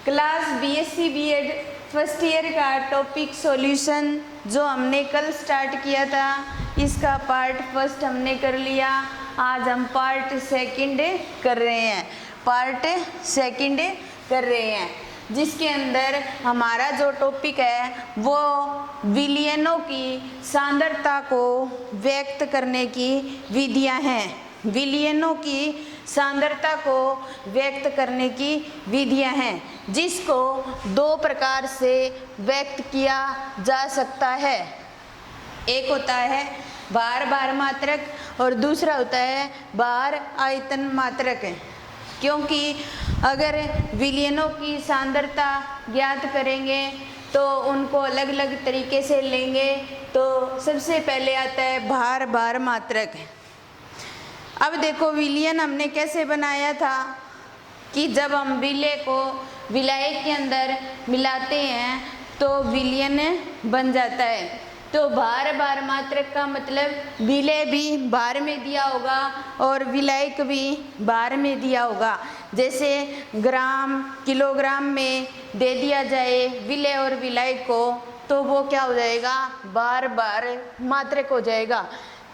Class BSc BEd first year का topic solution जो हमने कल स्टार्ट किया था, इसका पार्ट फर्स्ट हमने कर लिया। आज हम पार्ट सेकंड कर रहे हैं, जिसके अंदर हमारा जो टॉपिक है वो विलयनों की सांद्रता को व्यक्त करने की विधियां हैं। विलयनों की सांद्रता को व्यक्त करने की विधियां हैं, जिसको दो प्रकार से व्यक्त किया जा सकता है। एक होता है भार मात्रक और दूसरा होता है भार आयतन मात्रक। क्योंकि अगर विलयनों की सांद्रता ज्ञात करेंगे तो उनको अलग अलग तरीके से लेंगे। तो सबसे पहले आता है भार मात्रक। अब देखो विलयन हमने कैसे बनाया था कि जब हम विलय को विलायक के अंदर मिलाते हैं तो विलयन बन जाता है। तो भार मात्रक का मतलब विलय भी भार में दिया होगा और विलायक भी भार में दिया होगा। जैसे ग्राम किलोग्राम में दे दिया जाए विलय और विलायक को तो वो क्या हो जाएगा, भार मात्रक हो जाएगा,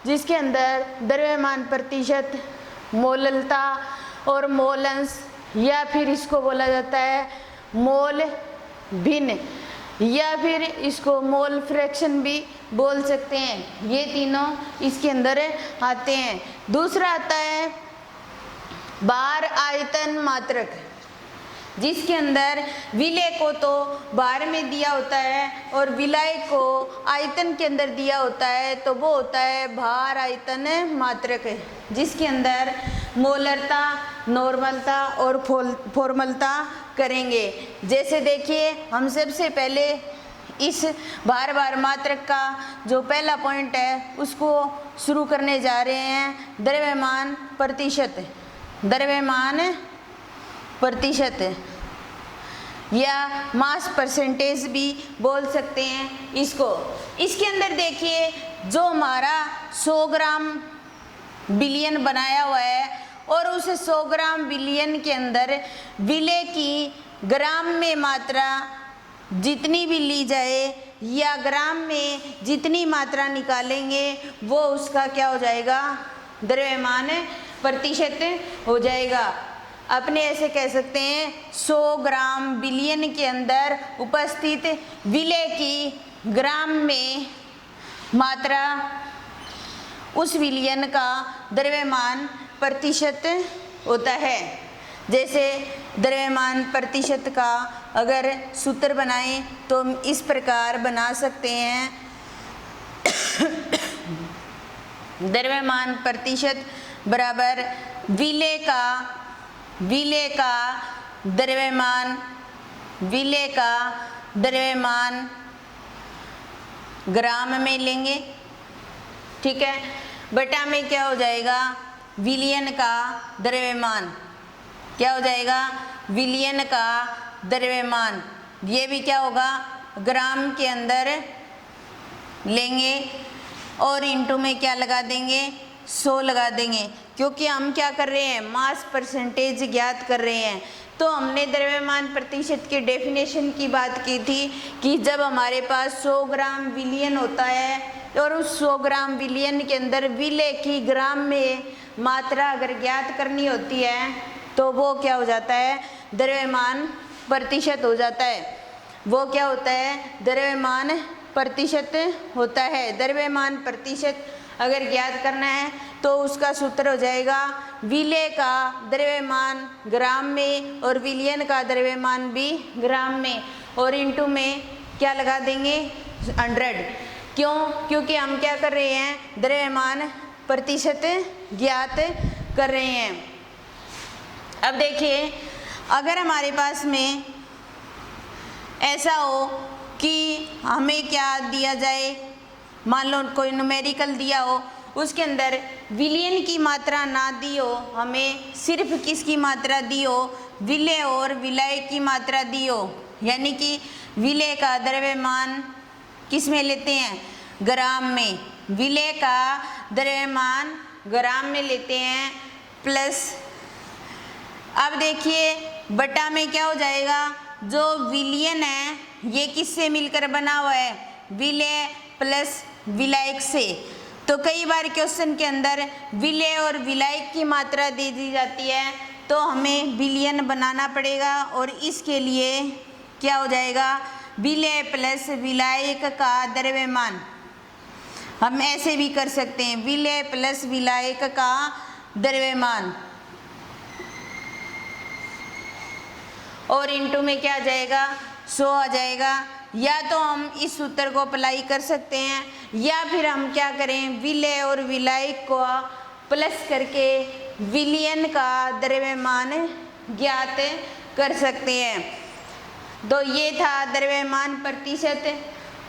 जिसके अंदर द्रव्यमान प्रतिशत, मोललता और मोल अंश, या फिर इसको बोला जाता है मोल भिन्न, या फिर इसको मोल फ्रैक्शन भी बोल सकते हैं। ये तीनों इसके अंदर आते हैं। दूसरा आता है भार आयतन मात्रक, जिसके अंदर विलय को तो भार में दिया होता है और विलायक को आयतन के अंदर दिया होता है, तो वो होता है भार आयतन मात्रक, जिसके अंदर मोलरता, नॉर्मलता और फॉर्मलता करेंगे। जैसे देखिए हम सबसे पहले इस भार मात्रक का जो पहला पॉइंट है उसको शुरू करने जा रहे हैं। द्रव्यमान प्रतिशत या मास परसेंटेज भी बोल सकते हैं इसको। इसके अंदर देखिए जो हमारा 100 ग्राम विलयन बनाया हुआ है और उस 100 ग्राम विलयन के अंदर विलय की ग्राम में मात्रा जितनी भी ली जाए या ग्राम में जितनी मात्रा निकालेंगे वो उसका क्या हो जाएगा, द्रव्यमान प्रतिशत हो जाएगा। अपने ऐसे कह सकते हैं 100 ग्राम विलयन के अंदर उपस्थित विलय की ग्राम में मात्रा उस विलयन का द्रव्यमान प्रतिशत होता है। जैसे द्रव्यमान प्रतिशत का अगर सूत्र बनाएं तो हम इस प्रकार बना सकते हैं द्रव्यमान प्रतिशत बराबर विलय का द्रव्यमान ग्राम में लेंगे, ठीक है, बटा में क्या हो जाएगा, विलयन का द्रव्यमान, क्या हो जाएगा, विलयन का द्रव्यमान। ये भी क्या होगा, ग्राम के अंदर लेंगे और इंटू में क्या लगा देंगे, 100 लगा देंगे, क्योंकि हम क्या कर रहे हैं, मास परसेंटेज ज्ञात कर रहे हैं। तो हमने द्रव्यमान प्रतिशत के डेफिनेशन की बात की थी कि जब हमारे पास 100 ग्राम विलयन होता है और उस 100 ग्राम विलयन के अंदर विलय की ग्राम में मात्रा अगर ज्ञात करनी होती है तो वो क्या हो जाता है, द्रव्यमान प्रतिशत हो जाता है। वो क्या होता है, द्रव्यमान प्रतिशत होता है। द्रव्यमान प्रतिशत अगर ज्ञात करना है तो उसका सूत्र हो जाएगा विलय का द्रव्यमान ग्राम में और विलयन का द्रव्यमान भी ग्राम में, और इंटू में क्या लगा देंगे, 100। क्यों, क्योंकि हम क्या कर रहे हैं, द्रव्यमान प्रतिशत ज्ञात कर रहे हैं। अब देखिए अगर हमारे पास में ऐसा हो कि हमें क्या दिया जाए, मान लो कोई न्यूमेरिकल दिया हो, उसके अंदर विलयन की मात्रा ना दी हो, हमें सिर्फ किसकी मात्रा दी हो, विलय और विलायक की मात्रा दी हो, यानी कि विलय का द्रव्यमान किस में लेते हैं, ग्राम में, विलय का द्रव्यमान ग्राम में लेते हैं, प्लस अब देखिए बटा में क्या हो जाएगा, जो विलयन है ये किससे मिलकर बना हुआ है, विलय प्लस विलायक से। तो कई बार क्वेश्चन के अंदर विलय और विलायक की मात्रा दे दी जाती है, तो हमें विलयन बनाना पड़ेगा और इसके लिए क्या हो जाएगा, विलय प्लस विलायक का द्रव्यमान। हम ऐसे भी कर सकते हैं, विलय प्लस विलायक का द्रव्यमान, और इनटू में क्या आ जाएगा, 100 आ जाएगा। या तो हम इस सूत्र को अप्लाई कर सकते हैं, या फिर हम क्या करें, विलय और विलायक को प्लस करके विलयन का द्रव्यमान ज्ञात कर सकते हैं। तो ये था द्रव्यमान प्रतिशत।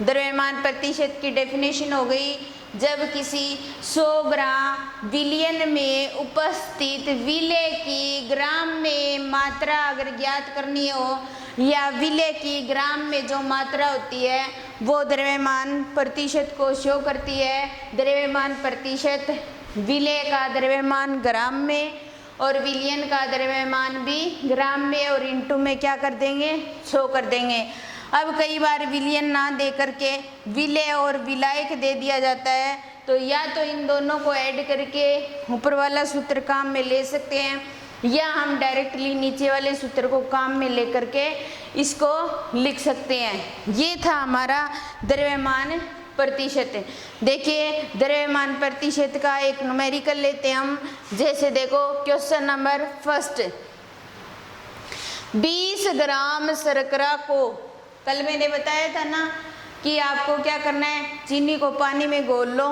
द्रव्यमान प्रतिशत की डेफिनेशन हो गई, जब किसी 100 ग्राम विलयन में उपस्थित विलय की ग्राम में मात्रा अगर ज्ञात करनी हो, या विलय की ग्राम में जो मात्रा होती है वो द्रव्यमान प्रतिशत को शो करती है। द्रव्यमान प्रतिशत विलय का द्रव्यमान ग्राम में और विलयन का द्रव्यमान भी ग्राम में, और इनटू में क्या कर देंगे, शो कर देंगे। अब कई बार विलयन ना दे करके विलय और विलायक दे दिया जाता है, तो या तो इन दोनों को ऐड करके ऊपर वाला सूत्र काम में ले सकते हैं, या हम डायरेक्टली नीचे वाले सूत्र को काम में ले करके इसको लिख सकते हैं। ये था हमारा द्रव्यमान प्रतिशत। देखिए द्रव्यमान प्रतिशत का एक न्यूमेरिकल लेते हैं हम। जैसे देखो क्वेश्चन नंबर फर्स्ट, 20 ग्राम शर्करा को, कल मैंने बताया था ना कि आपको क्या करना है, चीनी को पानी में घोल लो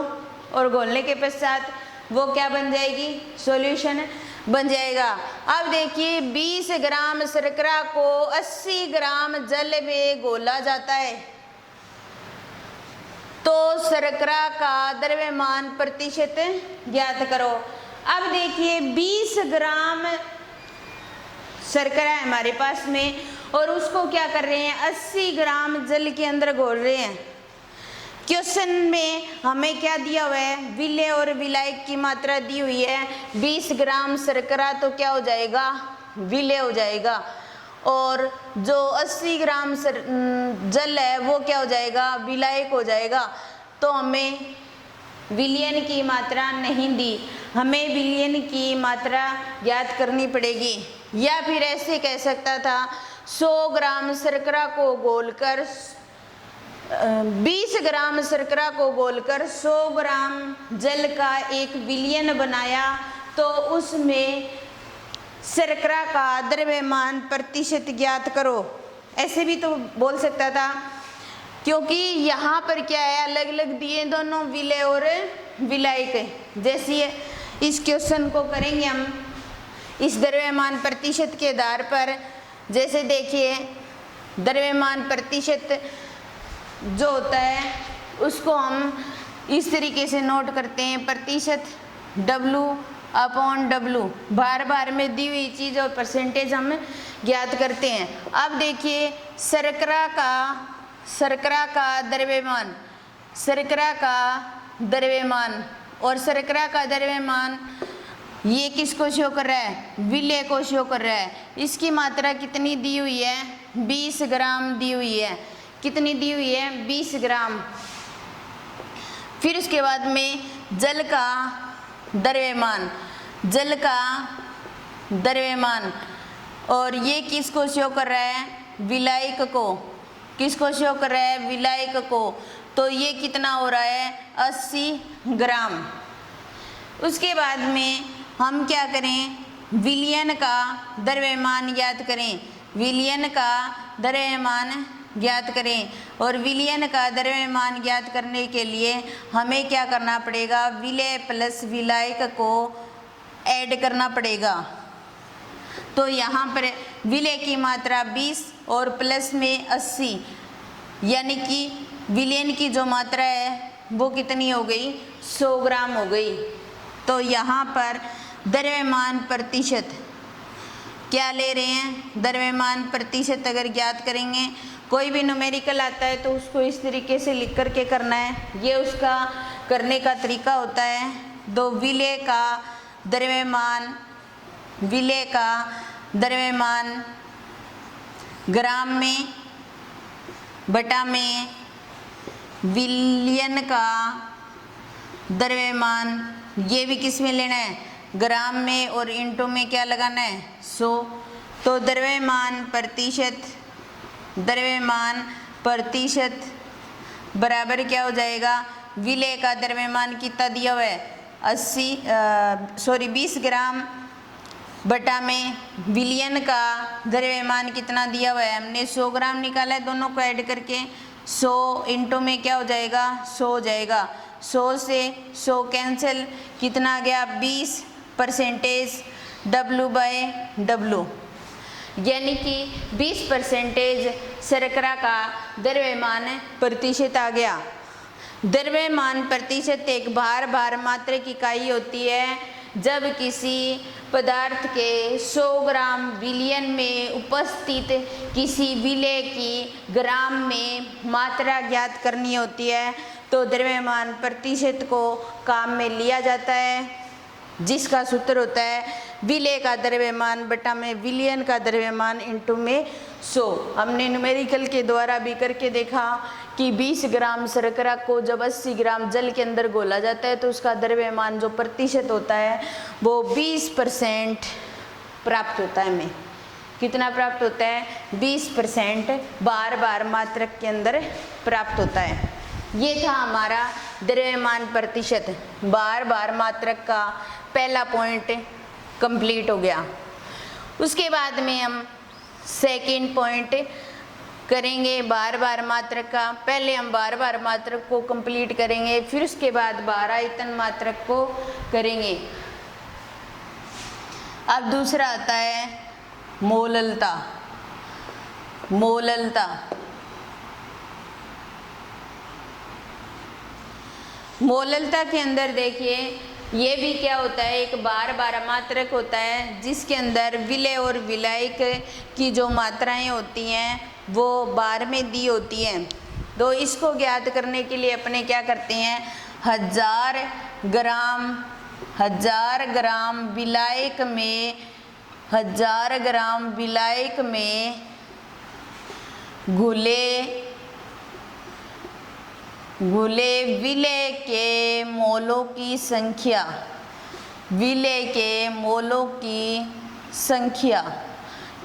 और घोलने के पश्चात वो क्या बन जाएगी, सॉल्यूशन बन जाएगा। अब देखिए 20 ग्राम शर्करा को 80 ग्राम जल में घोला जाता है, तो शर्करा का द्रव्यमान प्रतिशत ज्ञात करो। अब देखिए 20 ग्राम शर्करा है हमारे पास में, और उसको क्या कर रहे हैं, 80 ग्राम जल के अंदर घोल रहे हैं। क्वेश्चन में हमें क्या दिया हुआ है, विलय और विलायक की मात्रा दी हुई है 20 ग्राम शर्करा, तो क्या हो जाएगा, विलय हो जाएगा, और जो 80 ग्राम जल है वो क्या हो जाएगा, विलायक हो जाएगा। तो हमें विलयन की मात्रा नहीं दी, हमें विलयन की मात्रा ज्ञात करनी पड़ेगी। या फिर ऐसे कह सकता था 100 ग्राम शर्करा को घोलकर 20 ग्राम शर्करा को घोलकर 100 ग्राम जल का एक विलयन बनाया, तो उसमें शर्करा का द्रव्यमान प्रतिशत ज्ञात करो। ऐसे भी तो बोल सकता था, क्योंकि यहाँ पर क्या है, अलग अलग दिए दोनों, विलय और विलायक। जैसे इस क्वेश्चन को करेंगे हम इस द्रव्यमान प्रतिशत के आधार पर। जैसे देखिए द्रव्यमान प्रतिशत जो होता है उसको हम इस तरीके से नोट करते हैं, प्रतिशत W/W, बार बार में दी हुई चीज़ और परसेंटेज हम ज्ञात करते हैं। अब देखिए शर्करा का द्रव्यमान, शर्करा का द्रव्यमान, और शर्करा का द्रव्यमान ये किसको शो कर रहा है, विलय को शो कर रहा है। इसकी मात्रा कितनी दी हुई है, 20 ग्राम दी हुई है। कितनी दी हुई है, 20 ग्राम। फिर उसके बाद में जल का द्रव्यमान, जल का द्रव्यमान, और ये किसको शो कर रहा है, विलायक को। किसको शो कर रहा है, विलायक को। तो ये कितना हो रहा है, 80 ग्राम। उसके बाद में हम क्या करें, विलयन का द्रव्यमान ज्ञात करें, विलयन का द्रव्यमान ज्ञात करें। और विलयन का द्रव्यमान ज्ञात करने के लिए हमें क्या करना पड़ेगा, विलय प्लस विलायक को ऐड करना पड़ेगा। तो यहाँ पर विलय की मात्रा 20 और प्लस में 80, यानी कि विलयन की जो मात्रा है वो कितनी हो गई, 100 ग्राम हो गई। तो यहाँ पर द्रव्यमान प्रतिशत क्या ले रहे हैं, द्रव्यमान प्रतिशत अगर ज्ञात करेंगे, कोई भी न्यूमेरिकल आता है तो उसको इस तरीके से लिख करके करना है, ये उसका करने का तरीका होता है। दो विलय का द्रव्यमान, विलय का द्रव्यमान ग्राम में बटा में विलयन का द्रव्यमान, ये भी किस में लेना है, ग्राम में, और इंटू में क्या लगाना है, 100। तो द्रव्यमान प्रतिशत बराबर क्या हो जाएगा, विलय का द्रव्यमान कितना दिया हुआ है 20 ग्राम बटा में विलयन का द्रव्यमान कितना दिया हुआ है, हमने 100 ग्राम निकाला है, दोनों को ऐड करके 100 इंटू में क्या हो जाएगा 100 हो जाएगा। 100 से 100 कैंसिल, कितना आ गया 20% W/W, यानी कि 20% शर्करा का द्रव्यमान प्रतिशत आ गया। द्रव्यमान प्रतिशत एक भार मात्रक इकाई होती है जब किसी पदार्थ के 100 ग्राम विलयन में उपस्थित किसी विलय की ग्राम में मात्रा ज्ञात करनी होती है तो द्रव्यमान प्रतिशत को काम में लिया जाता है, जिसका सूत्र होता है विलय का द्रव्यमान बटा में विलयन का द्रव्यमान इंटू में 100। हमने न्यूमेरिकल के द्वारा भी करके देखा कि 20 ग्राम शर्करा को जब 80 ग्राम जल के अंदर घोला जाता है तो उसका द्रव्यमान जो प्रतिशत होता है वो 20% प्राप्त होता है। हमें कितना प्राप्त होता है, 20% बार मात्रक के अंदर प्राप्त होता है। ये था हमारा द्रव्यमान प्रतिशत, बार मात्रक का पहला पॉइंट कंप्लीट हो गया। उसके बाद में हम सेकंड पॉइंट करेंगे बार मात्रक का। पहले हम बार मात्रक को कंप्लीट करेंगे, फिर उसके बाद बार आयतन मात्रक को करेंगे। अब दूसरा आता है मोललता। मोललता के अंदर देखिए ये भी क्या होता है, एक बार मात्रक होता है जिसके अंदर विलय और विलायक की जो मात्राएं होती हैं वो बार में दी होती हैं। तो इसको ज्ञात करने के लिए अपने क्या करते हैं, 1000 ग्राम विलायक में 1000 ग्राम विलायक में घुले विलय के मोलों की संख्या, विलय के मोलों की संख्या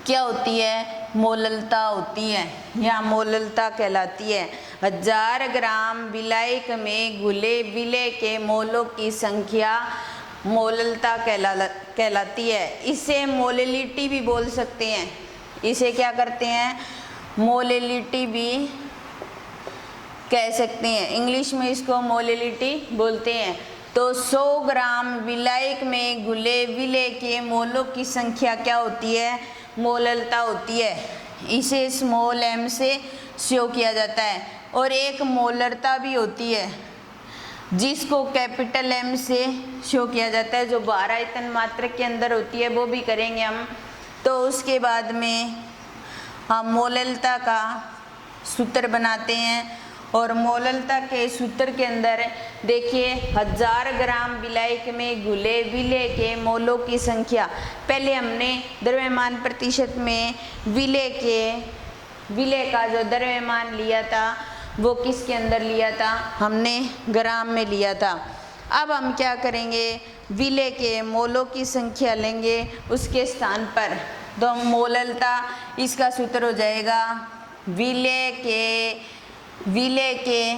क्या होती है, मोललता होती है या मोललता कहलाती है। 1000 ग्राम विलायक में घुले विलय के मोलों की संख्या मोललता कहलाती है। इसे मोललिटी भी बोल सकते हैं। इसे क्या करते हैं, मोललिटी भी कह सकते हैं। इंग्लिश में इसको मोललिटी बोलते हैं। तो 100 ग्राम विलायक में घुले विलय के मोलों की संख्या क्या होती है, मोललता होती है। इसे स्मॉल m से शो किया जाता है। और एक मोलरता भी होती है जिसको कैपिटल M से शो किया जाता है, जो बार आयतन मात्रक के अंदर होती है, वो भी करेंगे हम। तो उसके बाद में हम मोललता का सूत्र बनाते हैं और मोललता के सूत्र के अंदर देखिए 1000 ग्राम विलायक में घुले विलय के मोलों की संख्या, पहले हमने द्रव्यमान प्रतिशत में विलय का जो द्रव्यमान लिया था वो किसके अंदर लिया था, हमने ग्राम में लिया था। अब हम क्या करेंगे, विलय के मोलों की संख्या लेंगे उसके स्थान पर, तो मोललता इसका सूत्र हो जाएगा विलय के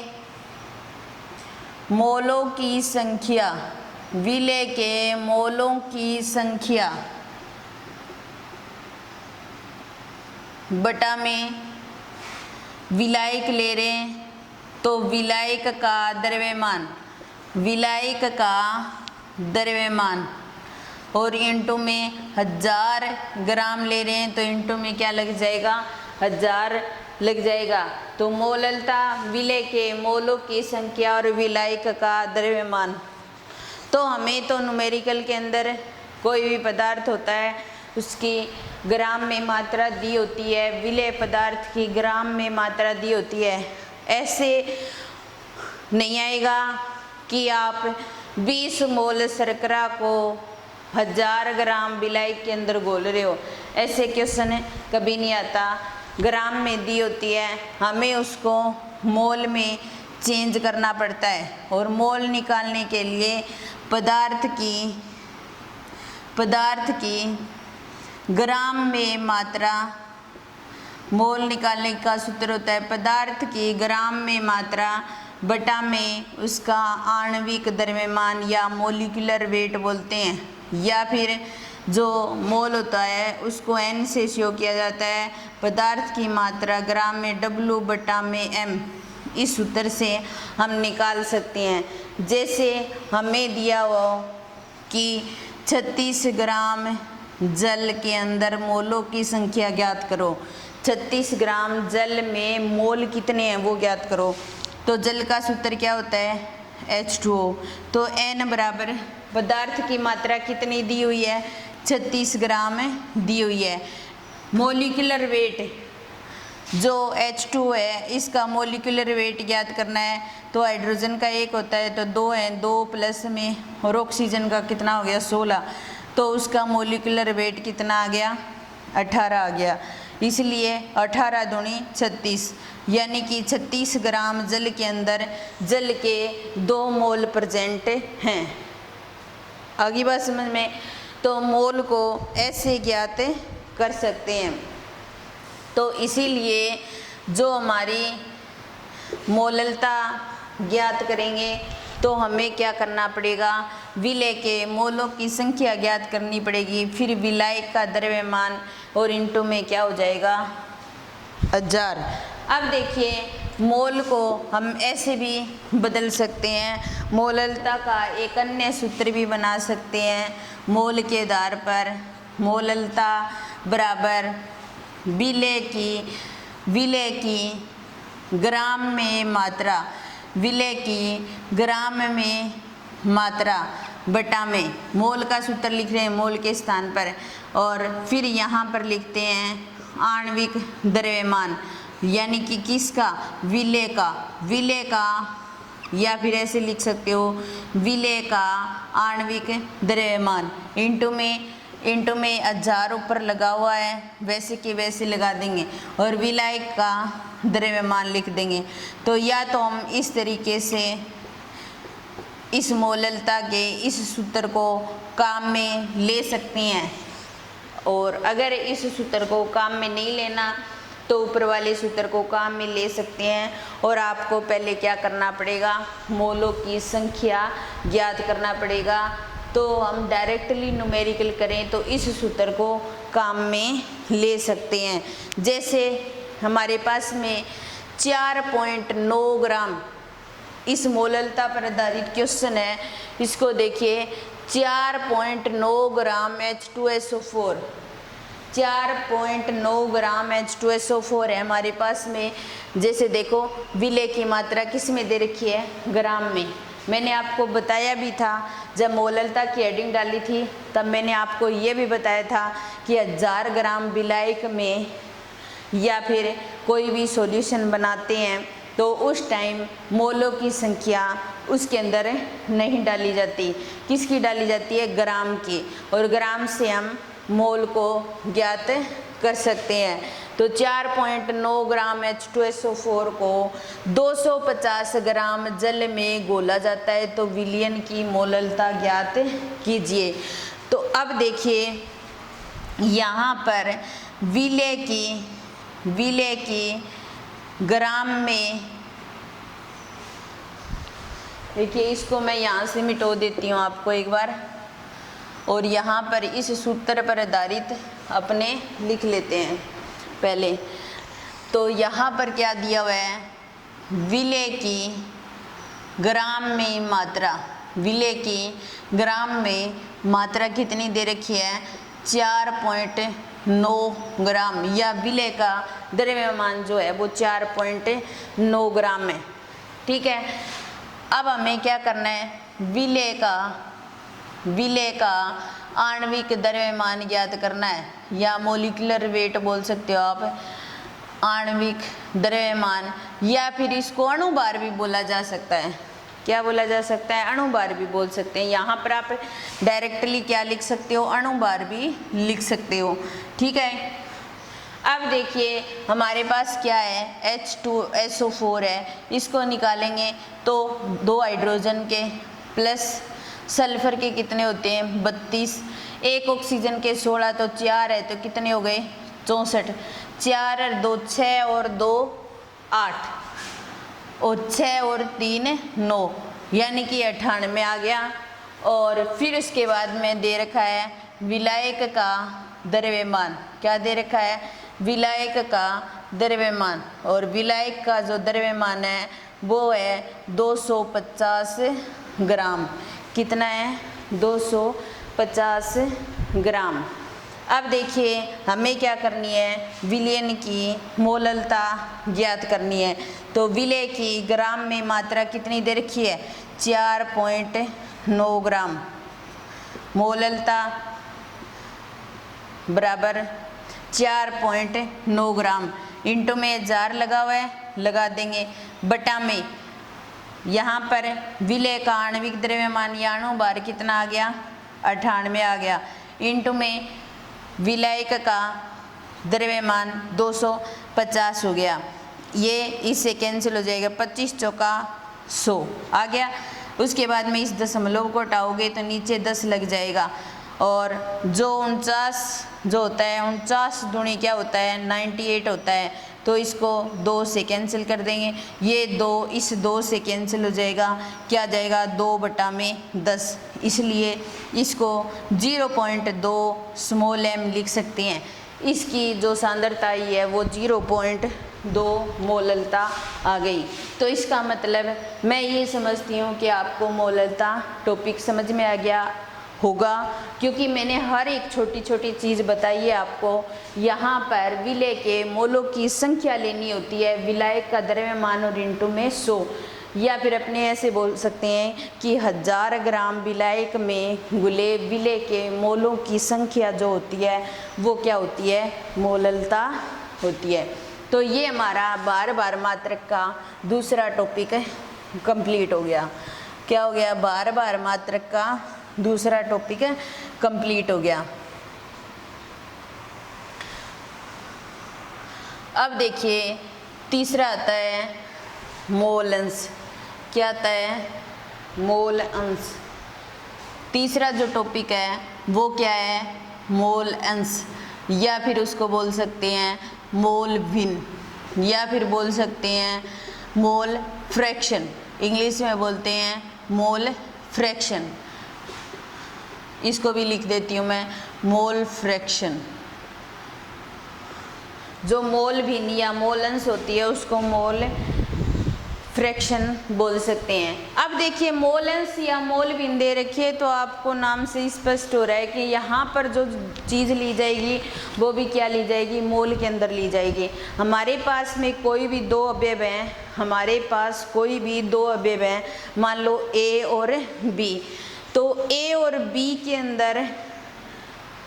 मोलों की संख्या, विलय के मोलों की संख्या बटा में विलायक ले रहे हैं तो विलायक का द्रव्यमान और इंटू में 1000 ग्राम ले रहे हैं तो इंटू में क्या लग जाएगा, 1000 लग जाएगा। तो मोललता विलय के मोलों की संख्या और विलायक का द्रव्यमान। तो हमें तो न्यूमेरिकल के अंदर कोई भी पदार्थ होता है उसकी ग्राम में मात्रा दी होती है, विलय पदार्थ की ग्राम में मात्रा दी होती है। ऐसे नहीं आएगा कि आप 20 मोल शर्करा को 1000 ग्राम विलायक के अंदर घोल रहे हो, ऐसे क्वेश्चन कभी नहीं आता। ग्राम में दी होती है, हमें उसको मोल में चेंज करना पड़ता है, और मोल निकालने के लिए पदार्थ की ग्राम में मात्रा, मोल निकालने का सूत्र होता है पदार्थ की ग्राम में मात्रा बटा में उसका आणविक द्रव्यमान या मोलिकुलर वेट बोलते हैं, या फिर जो मोल होता है उसको n से शो किया जाता है पदार्थ की मात्रा ग्राम में W बटा में m। इस सूत्र से हम निकाल सकते हैं। जैसे हमें दिया हुआ कि 36 ग्राम जल के अंदर मोलों की संख्या ज्ञात करो, 36 ग्राम जल में मोल कितने हैं वो ज्ञात करो। तो जल का सूत्र क्या होता है H2O। तो n बराबर पदार्थ की मात्रा कितनी दी हुई है 36 ग्राम दी हुई है। मोलिकुलर वेट जो H2 है इसका मोलिकुलर वेट ज्ञात करना है। तो हाइड्रोजन का 1 होता है तो 2 है, 2 प्लस में, और ऑक्सीजन का कितना हो गया 16, तो उसका मोलिकुलर वेट कितना आ गया 18 आ गया। इसलिए 18 दूनी 36, यानी कि 36 ग्राम जल के अंदर जल के 2 मोल प्रेजेंट हैं। आगे बात समझ में। तो मोल को ऐसे ज्ञात कर सकते हैं। तो इसीलिए जो हमारी मोललता ज्ञात करेंगे तो हमें क्या करना पड़ेगा, विलय के मोलों की संख्या ज्ञात करनी पड़ेगी, फिर विलायक का द्रव्यमान और इंटू में क्या हो जाएगा 1000। अब देखिए मोल को हम ऐसे भी बदल सकते हैं, मोललता का एक अन्य सूत्र भी बना सकते हैं। मोल के आधार पर मोललता बराबर विलय की ग्राम में मात्रा, विलय की ग्राम में मात्रा बटा में, मोल का सूत्र लिख रहे हैं मोल के स्थान पर, और फिर यहाँ पर लिखते हैं आणविक द्रव्यमान, यानी कि किसका विलय का, या फिर ऐसे लिख सकते हो विलय का आणविक द्रव्यमान इंटू में 1000 ऊपर लगा हुआ है वैसे कि वैसे लगा देंगे, और विलायक का द्रव्यमान लिख देंगे। तो या तो हम इस तरीके से इस मोललता के इस सूत्र को काम में ले सकते हैं, और अगर इस सूत्र को काम में नहीं लेना तो ऊपर वाले सूत्र को काम में ले सकते हैं। और आपको पहले क्या करना पड़ेगा, मोलों की संख्या ज्ञात करना पड़ेगा। तो हम डायरेक्टली न्यूमेरिकल करें तो इस सूत्र को काम में ले सकते हैं। जैसे हमारे पास में 4.9 ग्राम इस मोललता पर आधारित क्वेश्चन है, इसको देखिए 4.9 ग्राम H2SO4, 4.9 ग्राम H2SO4 है हमारे पास में। जैसे देखो विलय की मात्रा किस में दे रखी है ग्राम में। मैंने आपको बताया भी था जब मोललता की हेडिंग डाली थी तब मैंने आपको ये भी बताया था कि 1000 ग्राम विलायक में या फिर कोई भी सॉल्यूशन बनाते हैं तो उस टाइम मोलों की संख्या उसके अंदर नहीं डाली जाती, किसकी डाली जाती है ग्राम की, और ग्राम से हम मोल को ज्ञात कर सकते हैं। तो 4.9 ग्राम H2SO4 को 250 ग्राम जल में घोला जाता है, तो विलयन की मोललता ज्ञात कीजिए। तो अब देखिए यहाँ पर विलय की ग्राम में, देखिए इसको मैं यहाँ से मिटो देती हूँ आपको एक बार, और यहाँ पर इस सूत्र पर आधारित अपने लिख लेते हैं पहले। तो यहाँ पर क्या दिया हुआ है, विलय की ग्राम में मात्रा, विलय की ग्राम में मात्रा कितनी दे रखी है 4.9 ग्राम, या विलय का द्रव्यमान जो है वो 4.9 ग्राम है। ठीक है, अब हमें क्या करना है, विलय का आणविक द्रव्यमान ज्ञात करना है, या मोलिकुलर वेट बोल सकते हो आप, आणविक द्रव्यमान, या फिर इसको अणुभार भी बोला जा सकता है। क्या बोला जा सकता है, अणुभार भी बोल सकते हैं। यहाँ पर आप डायरेक्टली क्या लिख सकते हो, अणुभार भी लिख सकते हो, ठीक है। अब देखिए हमारे पास क्या है, H2SO4 है, इसको निकालेंगे तो 2 हाइड्रोजन के प्लस सल्फर के कितने होते हैं 32, एक ऑक्सीजन के 16, तो 4 है तो कितने हो गए 64, 4 और 2 6 और 2 8 और 6 और 3 9, यानी कि 98 आ गया। और फिर उसके बाद में दे रखा है विलायक का द्रव्यमान, क्या दे रखा है, विलायक का द्रव्यमान, और विलायक का जो द्रव्यमान है वो है 250 ग्राम, कितना है 250 ग्राम। अब देखिए हमें क्या करनी है, विलयन की मोललता ज्ञात करनी है। तो विलय की ग्राम में मात्रा कितनी दे रखी है, 4.9 ग्राम, मोललता बराबर 4.9 ग्राम, इंटू में 1000 लगा हुआ है, लगा देंगे, बटा में यहाँ पर विलय का आणविक द्रव्यमान या अणुभार कितना आ गया 98 आ गया, इंटू में विलायक का द्रव्यमान 250 हो गया, ये इससे कैंसिल हो जाएगा, 25 चौका 100 आ गया। उसके बाद में इस दशमलव को हटाओगे तो नीचे 10 लग जाएगा, और जो 49 जो होता है 49 दूनी क्या होता है 98 होता है, तो इसको 2 से कैंसिल कर देंगे, ये 2 इस 2 से कैंसिल हो जाएगा, क्या जाएगा 2/10, इसलिए इसको 0.2 स्मॉल m लिख सकते हैं। इसकी जो सांद्रता ही है वो 0.2 मोललता आ गई। तो इसका मतलब मैं ये समझती हूँ कि आपको मोललता टॉपिक समझ में आ गया होगा, क्योंकि मैंने हर एक छोटी छोटी चीज़ बताई है आपको। यहाँ पर विलय के मोलों की संख्या लेनी होती है, विलायक का द्रव्यमान और इंटू में 100, या फिर अपने ऐसे बोल सकते हैं कि 1000 ग्राम विलायक में घुले विलय के मोलों की संख्या जो होती है वो क्या होती है, मोललता होती है। तो ये हमारा बार मात्रक का दूसरा टॉपिक कंप्लीट हो गया। क्या हो गया, बार मात्रक का दूसरा टॉपिक कंप्लीट हो गया। अब देखिए तीसरा आता है मोल अंश। क्या आता है, मोल अंश। तीसरा जो टॉपिक है वो क्या है, मोल अंश, या फिर उसको बोल सकते हैं मोल भिन्न, या फिर बोल सकते हैं मोल फ्रैक्शन, इंग्लिश में बोलते हैं मोल फ्रैक्शन। इसको भी लिख देती हूँ मैं मोल फ्रैक्शन। जो मोल भिन्न या मोल अंश होती है उसको मोल फ्रैक्शन बोल सकते हैं। अब देखिए मोल अंश या मोल भिन्न दे रखी है, तो आपको नाम से स्पष्ट हो रहा है कि यहाँ पर जो चीज़ ली जाएगी वो भी क्या ली जाएगी, मोल के अंदर ली जाएगी। हमारे पास में कोई भी 2 अवयव हैं, हमारे पास कोई भी 2 अवयव हैं, मान लो A और B, तो A और B के अंदर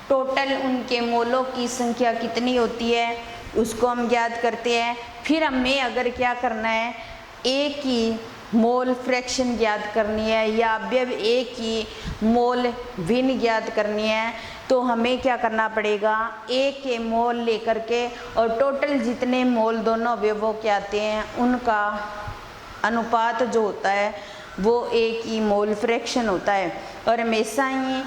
टोटल उनके मोलों की संख्या कितनी होती है उसको हम ज्ञात करते हैं। फिर हमें अगर क्या करना है, A की मोल फ्रैक्शन ज्ञात करनी है या अवयव A की मोल भिन्न ज्ञात करनी है, तो हमें क्या करना पड़ेगा, A के मोल लेकर के और टोटल जितने मोल दोनों अवयवों के आते हैं उनका अनुपात जो होता है वो A की मोल फ्रैक्शन होता है। और हमेशा ही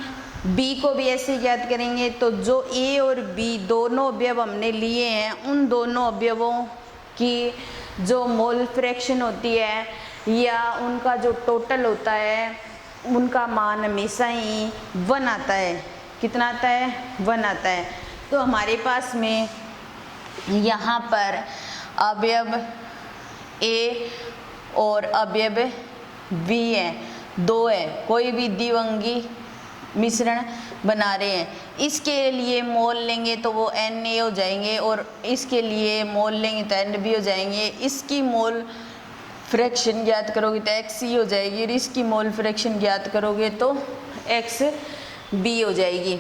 B को भी ऐसे ज्ञात करेंगे, तो जो A और B दोनों अवयव हमने लिए हैं उन दोनों अवयवों की जो मोल फ्रैक्शन होती है या उनका जो टोटल होता है उनका मान हमेशा ही 1 आता है। कितना आता है, 1 आता है। तो हमारे पास में यहाँ पर अवयव A और अवयव B है, 2 है, कोई भी द्विअंगी मिश्रण बना रहे हैं। इसके लिए मोल लेंगे तो वो Na हो जाएंगे और इसके लिए मोल लेंगे तो Nb हो जाएंगे। इसकी मोल फ्रैक्शन ज्ञात करोगे तो Xc हो जाएगी और इसकी मोल फ्रैक्शन ज्ञात करोगे तो Xb हो जाएगी।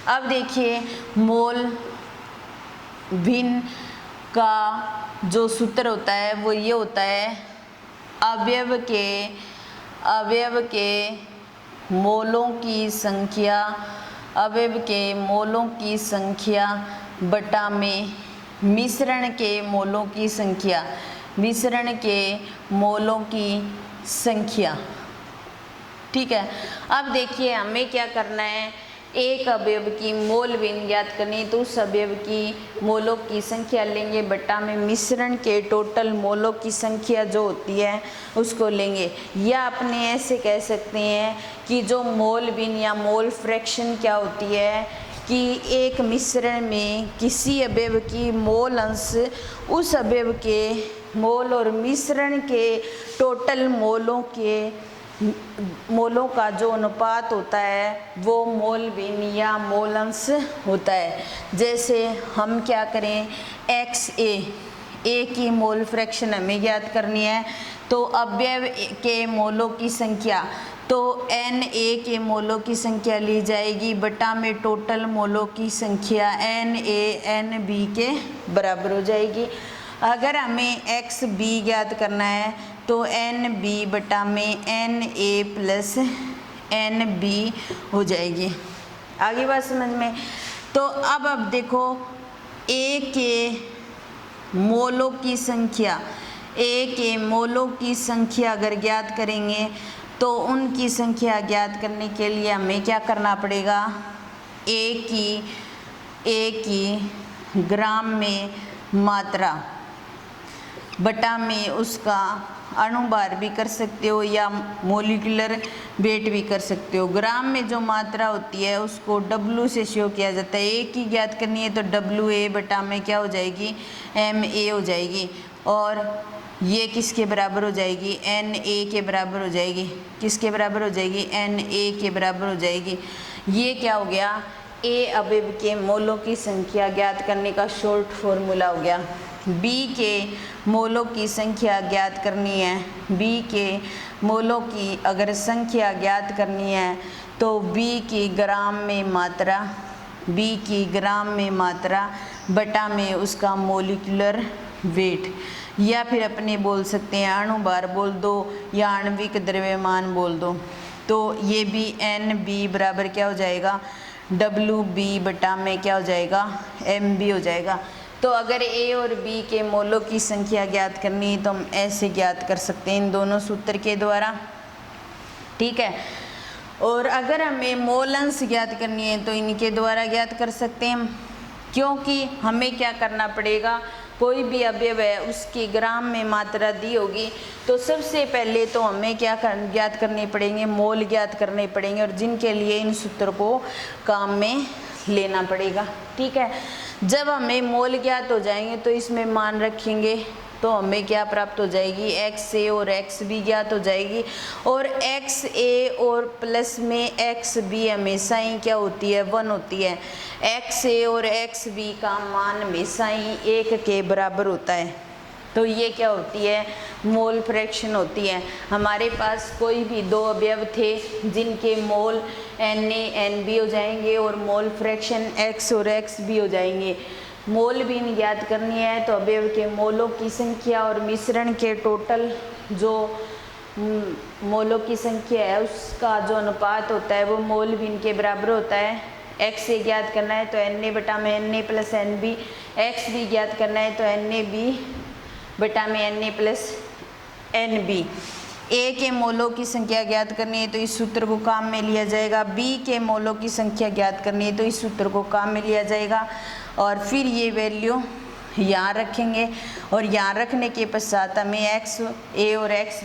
अब देखिए मोल भिन्न का जो सूत्र होता है वो ये होता है, अवयव के अवयव के मोलों की संख्या, अवयव के मोलों की संख्या बटा में मिश्रण के मोलों की संख्या, मिश्रण के मोलों की संख्या। ठीक है, अब देखिए हमें क्या करना है, एक अवयव की मोल भिन्न ज्ञात करनी है तो उस अवयव की मोलों की संख्या लेंगे बटा में मिश्रण के टोटल मोलों की संख्या जो होती है उसको लेंगे। या अपने ऐसे कह सकते हैं कि जो मोल भिन्न या मोल फ्रैक्शन क्या होती है कि एक मिश्रण में किसी अवयव की मोल अंश उस अवयव के मोल और मिश्रण के टोटल मोलों का जो अनुपात होता है वो मोल भिन्न या मोल अंश होता है। जैसे हम क्या करें, ए की मोल फ्रैक्शन हमें ज्ञात करनी है तो अवयव के मोलों की संख्या, तो Na के मोलों की संख्या ली जाएगी बटा में टोटल मोलों की संख्या Na Nb के बराबर हो जाएगी। अगर हमें Xb ज्ञात करना है तो Nb बटा में Na प्लस Nb हो जाएगी। आगे बात समझ में। तो अब देखो A के मोलों की संख्या, A के मोलों की संख्या अगर ज्ञात करेंगे तो उनकी संख्या ज्ञात करने के लिए हमें क्या करना पड़ेगा, A की ग्राम में मात्रा बटा में उसका अणुभार भी कर सकते हो या मोलिकुलर वेट भी कर सकते हो। ग्राम में जो मात्रा होती है उसको W से शो किया जाता है। A की ज्ञात करनी है तो WA बटा में क्या हो जाएगी, MA हो जाएगी। और ये किसके बराबर हो जाएगी, Na के बराबर हो जाएगी। किसके बराबर हो जाएगी, Na के बराबर हो जाएगी। ये क्या हो गया, A अवयव के मोलों की संख्या ज्ञात करने का शॉर्ट फॉर्मूला हो गया। B के मोलों की संख्या ज्ञात करनी है, B के मोलों की अगर संख्या ज्ञात करनी है तो B की ग्राम में मात्रा, B की ग्राम में मात्रा बटा में उसका मोलिकुलर वेट, या फिर अपने बोल सकते हैं अणुभार बोल दो या आणविक द्रव्यमान बोल दो। तो ये भी Nb बराबर क्या हो जाएगा, WB बटा में क्या हो जाएगा, MB हो जाएगा। तो अगर A और B के मोलों की संख्या ज्ञात करनी है तो हम ऐसे ज्ञात कर सकते हैं इन दोनों सूत्र के द्वारा। ठीक है, और अगर हमें मोल अंश ज्ञात करनी है तो इनके द्वारा ज्ञात कर सकते हैं, क्योंकि हमें क्या करना पड़ेगा, कोई भी अवयव है उसकी ग्राम में मात्रा दी होगी तो सबसे पहले तो हमें क्या ज्ञात करने पड़ेंगे, मोल ज्ञात करने पड़ेंगे, और जिनके लिए इन सूत्र को काम में लेना पड़ेगा। ठीक है, जब हमें मोल ज्ञात हो जाएंगे तो इसमें मान रखेंगे तो हमें क्या प्राप्त हो जाएगी, XA और XB ज्ञात हो जाएगी। और XA और प्लस में XB हमेशा ही क्या होती है, 1 होती है। XA और XB का मान हमेशा ही 1 के बराबर होता है। तो ये क्या होती है, मोल फ्रैक्शन होती है। हमारे पास कोई भी दो अवयव थे जिनके मोल Na Nb हो जाएंगे और मोल फ्रैक्शन X और XB हो जाएंगे। मोल भिन्न ज्ञात करनी है तो अवयव के मोलों की संख्या और मिश्रण के टोटल जो मोलों की संख्या है उसका जो अनुपात होता है वो मोल भिन्न के बराबर होता है। X से ज्ञात करना है तो Na बटा में Na प्लस Nb, XB ज्ञात करना है तो NaB बटा में Na प्लस Nb। A के मोलों की संख्या ज्ञात करनी है तो इस सूत्र को काम में लिया जाएगा। B के मोलों की संख्या ज्ञात करनी है तो इस सूत्र को काम में लिया जाएगा, और फिर ये वैल्यू यहाँ रखेंगे और यहाँ रखने के पश्चात हमें XA और X